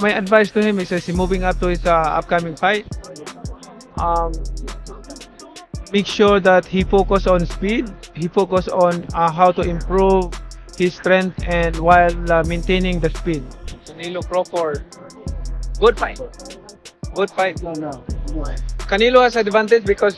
my advice to him is as he's moving up to his upcoming fight, um, make sure that he focus on speed. He focus on how to improve his strength and while maintaining the speed. Canelo Crawford, good fight. Good fight. Canelo has advantage because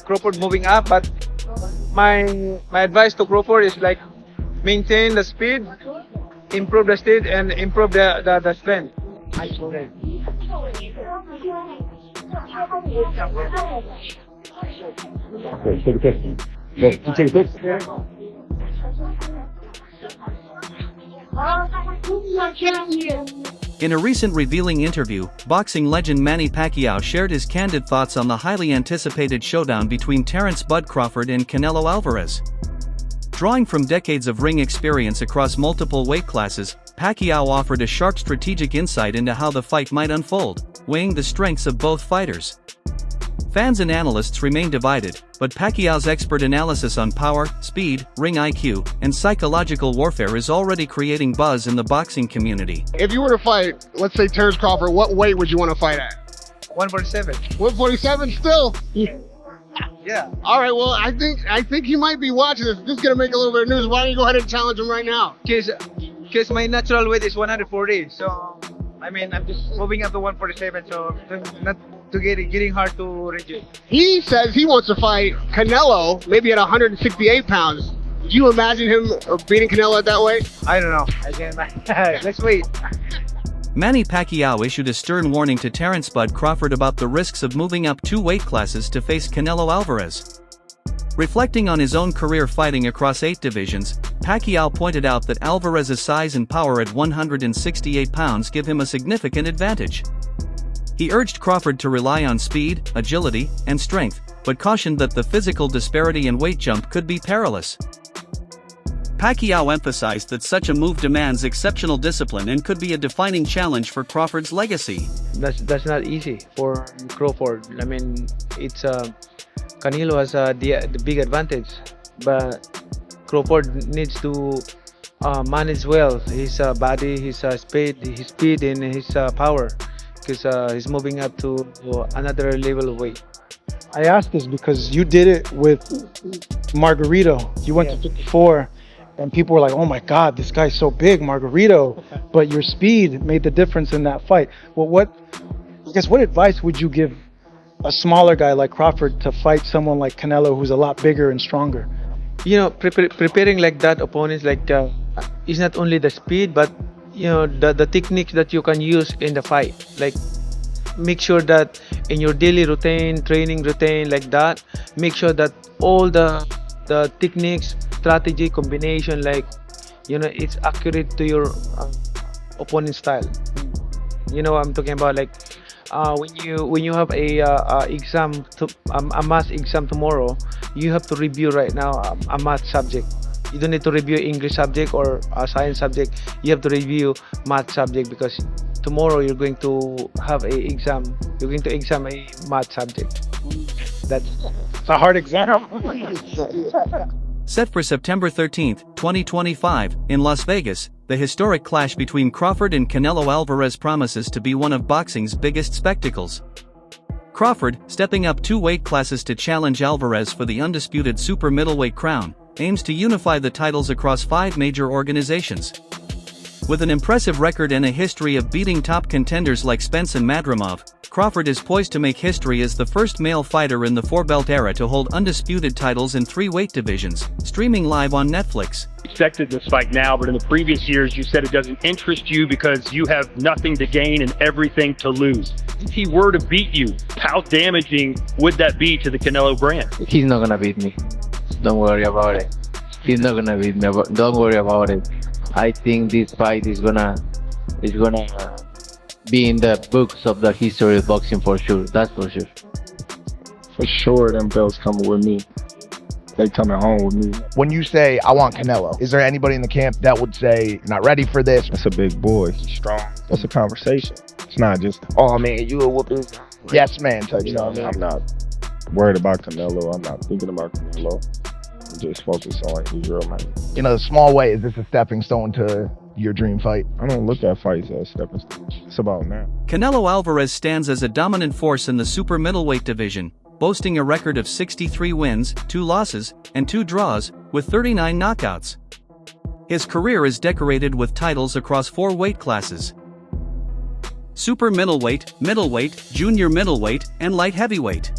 Crawford moving up, but my advice to Crawford is like maintain the speed, improve the speed, and improve the strength. Okay, take a picture. Go, you take a picture. In a recent revealing interview, boxing legend Manny Pacquiao shared his candid thoughts on the highly anticipated showdown between Terence "Bud" Crawford and Canelo Alvarez. Drawing from decades of ring experience across multiple weight classes, Pacquiao offered a sharp strategic insight into how the fight might unfold, weighing the strengths of both fighters. Fans and analysts remain divided, but Pacquiao's expert analysis on power, speed, ring IQ, and psychological warfare is already creating buzz in the boxing community. If you were to fight, let's say Terence Crawford, what weight would you want to fight at? 147. 147 still? Yeah. All right, well, I think he might be watching this. This is going to make a little bit of news. Why don't you go ahead and challenge him right now? Because my natural weight is 140, so I mean I'm just moving up to 147, so not to getting hard to reduce. He says he wants to fight Canelo, maybe at 168 pounds. Do you imagine him beating Canelo at that weight? I don't know. Let's wait. Manny Pacquiao issued a stern warning to Terence "Bud" Crawford about the risks of moving up 2 weight classes to face Canelo Alvarez. Reflecting on his own career fighting across 8 divisions, Pacquiao pointed out that Alvarez's size and power at 168 pounds give him a significant advantage. He urged Crawford to rely on speed, agility, and strength, but cautioned that the physical disparity and weight jump could be perilous. Pacquiao emphasized that such a move demands exceptional discipline and could be a defining challenge for Crawford's legacy. That's not easy for Crawford. I mean, it's Canelo has the big advantage, but Crawford needs to manage well his body, his speed, and his power, because he's moving up to another level of weight. I asked this because you did it with Margarito. You went to 54, and people were like, "Oh my God, this guy's so big, Margarito!" But your speed made the difference in that fight. Well, what advice would you give a smaller guy like Crawford to fight someone like Canelo, who's a lot bigger and stronger? You know, preparing like that opponents is not only the speed, but you know the techniques that you can use in the fight. Like make sure that in your daily routine, training routine like that, make sure that all the techniques, strategy, combination, like you know, it's accurate to your opponent's style. You know what I'm talking about? Like when you have a exam, a math exam tomorrow, you have to review right now a math subject. You don't need to review English subject or a science subject. You have to review math subject because tomorrow you're going to have a exam. You're going to exam a math subject. It's a hard exam. Set for September 13, 2025, in Las Vegas, the historic clash between Crawford and Canelo Alvarez promises to be one of boxing's biggest spectacles. Crawford, stepping up 2 weight classes to challenge Alvarez for the undisputed super middleweight crown, aims to unify the titles across 5 major organizations. With an impressive record and a history of beating top contenders like Spence and Madrimov, Crawford is poised to make history as the first male fighter in the 4-belt era to hold undisputed titles in 3 weight divisions, streaming live on Netflix. Expected this fight now, but in the previous years you said it doesn't interest you because you have nothing to gain and everything to lose. If he were to beat you, how damaging would that be to the Canelo brand? He's not gonna beat me. Don't worry about it. He's not gonna beat me. Don't worry about it. I think this fight is gonna be in the books of the history of boxing for sure. That's for sure. For sure, them belts coming with me. They coming home with me. When you say, I want Canelo, is there anybody in the camp that would say, you're not ready for this? That's a big boy. He's strong. That's a conversation. It's not just, oh man, you a whooping. Yes, man. Type You know what I mean? I'm not worried about Canelo. I'm not thinking about Canelo. I'm just focused on his real man. In a small way, is this a stepping stone to your dream fight? I don't look at fights as stepping stones. It's about now. Canelo Alvarez stands as a dominant force in the super middleweight division, boasting a record of 63 wins, 2 losses, and 2 draws, with 39 knockouts. His career is decorated with titles across 4 weight classes: super middleweight, middleweight, junior middleweight, and light heavyweight.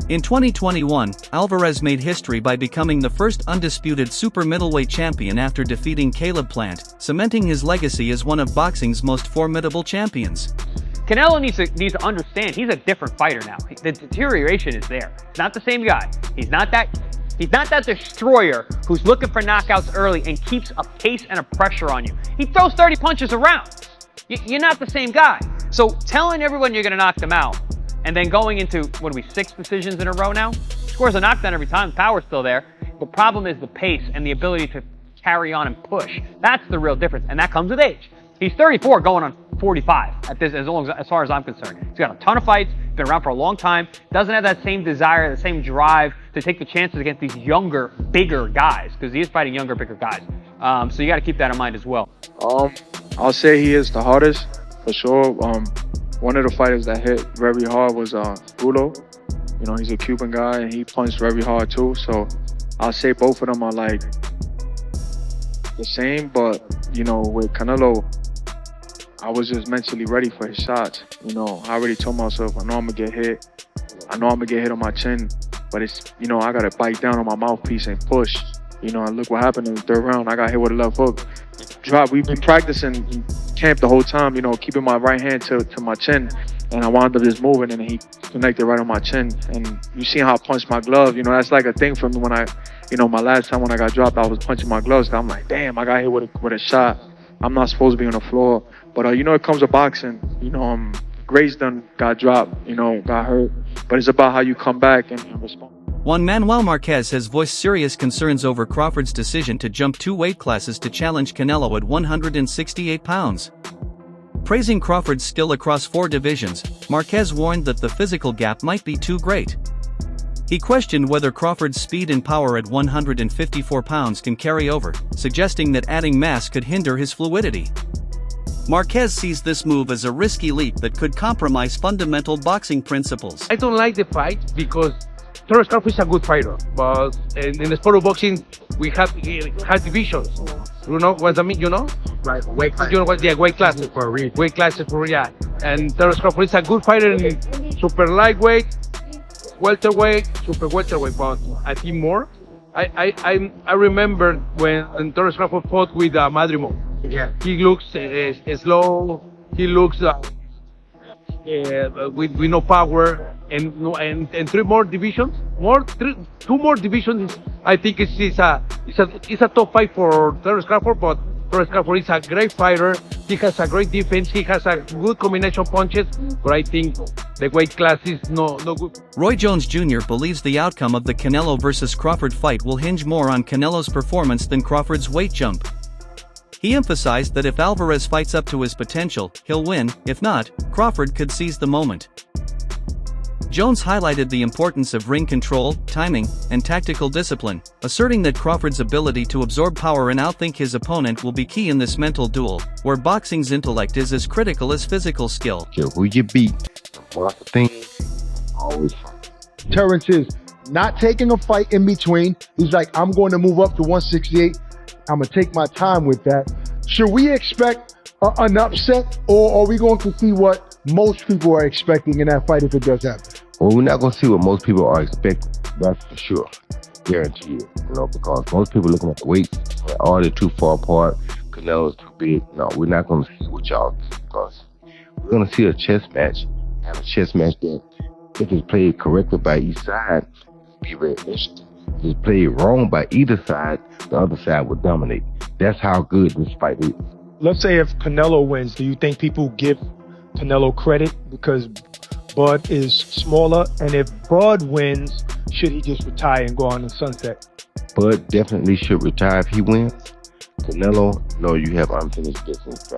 In 2021, Alvarez made history by becoming the first undisputed super middleweight champion after defeating Caleb Plant, cementing his legacy as one of boxing's most formidable champions. Canelo needs to understand he's a different fighter now. The deterioration is there. He's not the same guy. He's not that destroyer who's looking for knockouts early and keeps a pace and a pressure on you. He throws 30 punches around. You're not the same guy. So telling everyone you're going to knock them out and then going into, 6 decisions in a row now? Scores a knockdown every time. Power's still there. The problem is the pace and the ability to carry on and push. That's the real difference, and that comes with age. He's 34 going on 45 at this, as far as I'm concerned. He's got a ton of fights, been around for a long time, doesn't have that same desire, the same drive to take the chances against these younger, bigger guys, because he is fighting younger, bigger guys. So you got to keep that in mind as well. I'll say he is the hardest, for sure. One of the fighters that hit very hard was Rulo. You know, he's a Cuban guy, and he punched very hard too. So I'll say both of them are like the same, but, you know, with Canelo, I was just mentally ready for his shots. You know, I already told myself, I know I'm gonna get hit. I know I'm gonna get hit on my chin, but it's, you know, I gotta bite down on my mouthpiece and push. You know, and look what happened in the 3rd round. I got hit with a left hook. Drop. We've been practicing in camp the whole time, you know, keeping my right hand to my chin. And I wound up just moving, and he connected right on my chin. And you see how I punched my glove. You know, that's like a thing for me when my last time when I got dropped, I was punching my gloves. I'm like, damn, I got hit with a shot. I'm not supposed to be on the floor. But, you know, it comes to boxing. You know, Grace done got dropped, you know, got hurt. But it's about how you come back and respond. Juan Manuel Marquez has voiced serious concerns over Crawford's decision to jump 2 weight classes to challenge Canelo at 168 pounds. Praising Crawford's skill across 4 divisions, Marquez warned that the physical gap might be too great. He questioned whether Crawford's speed and power at 154 pounds can carry over, suggesting that adding mass could hinder his fluidity. Marquez sees this move as a risky leap that could compromise fundamental boxing principles. I don't like the fight because Terence Crawford is a good fighter, but in the sport of boxing, we have divisions. You know what I mean? You know, Right, weight class. you know what? Yeah, weight classes For a reason. weight classes for and Terence Crawford is a good fighter in super lightweight, welterweight, super welterweight, but I think more. I remember when Terence Crawford fought with Madrimo. Yeah. He looks slow. He looks with no power, and 3 more divisions. Two more divisions. I think it's a top fight for Terence Crawford, but Terence Crawford is a great fighter. He has a great defense. He has a good combination of punches, but I think the weight class is no good. Roy Jones Jr. believes the outcome of the Canelo vs. Crawford fight will hinge more on Canelo's performance than Crawford's weight jump. He emphasized that if Alvarez fights up to his potential, he'll win. If not, Crawford could seize the moment. Jones highlighted the importance of ring control, timing, and tactical discipline, asserting that Crawford's ability to absorb power and outthink his opponent will be key in this mental duel, where boxing's intellect is as critical as physical skill. Who you beat, one thing, always. Terence is not taking a fight in between. He's like, I'm going to move up to 168. I'm going to take my time with that. Should we expect an upset, or are we going to see what most people are expecting in that fight if it does happen? Well, we're not going to see what most people are expecting. That's for sure. Guarantee it. You know, because most people looking at the weight, all they're too far apart. Canelo's too big. No, we're not going to see what y'all see, because we're going to see a chess match. Have a chess match that, if it's played correctly by each side, be very interesting. If it's played wrong by either side, the other side will dominate. That's how good this fight is. Let's say if Canelo wins, do you think people give Canelo credit because Bud is smaller? And if Bud wins, should he just retire and go on the sunset? Bud definitely should retire if he wins. Canelo, no, you have unfinished business.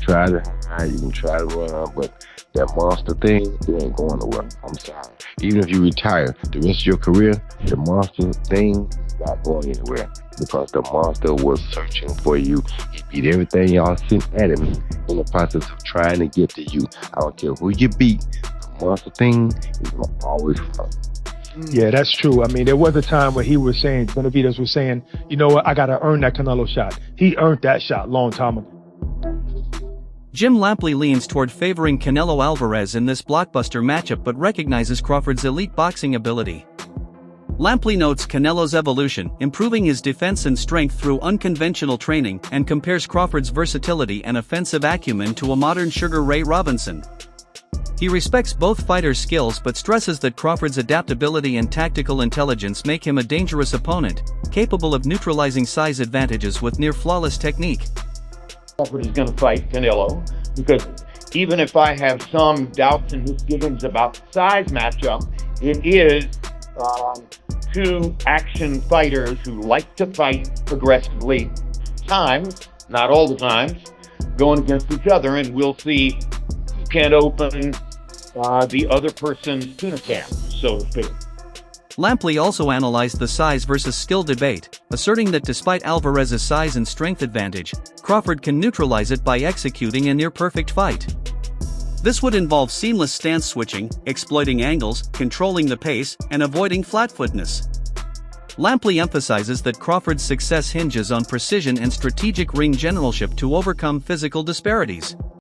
Try to hide, you can try to run, but that monster thing, it ain't going nowhere. I'm sorry. Even if you retire, the rest of your career, the monster thing is not going anywhere. because the monster was searching for you. He beat everything y'all sent at him in the process of trying to get to you. I don't care who you beat, the monster thing is gonna always come. Yeah, that's true. I mean, there was a time where he was saying, Benavidez was saying, you know what, I got to earn that Canelo shot. He earned that shot long time ago. Jim Lampley leans toward favoring Canelo Alvarez in this blockbuster matchup but recognizes Crawford's elite boxing ability. Lampley notes Canelo's evolution, improving his defense and strength through unconventional training, and compares Crawford's versatility and offensive acumen to a modern Sugar Ray Robinson. He respects both fighters' skills but stresses that Crawford's adaptability and tactical intelligence make him a dangerous opponent, capable of neutralizing size advantages with near-flawless technique. Crawford is going to fight Canelo because even if I have some doubts and misgivings about the size matchup, it is two action fighters who like to fight progressively, times, not all the times, going against each other, and we'll see who can open the other person's tuna can, so to speak. Lampley also analyzed the size versus skill debate, asserting that despite Alvarez's size and strength advantage, Crawford can neutralize it by executing a near-perfect fight. This would involve seamless stance switching, exploiting angles, controlling the pace, and avoiding flat-footedness. Lampley emphasizes that Crawford's success hinges on precision and strategic ring generalship to overcome physical disparities.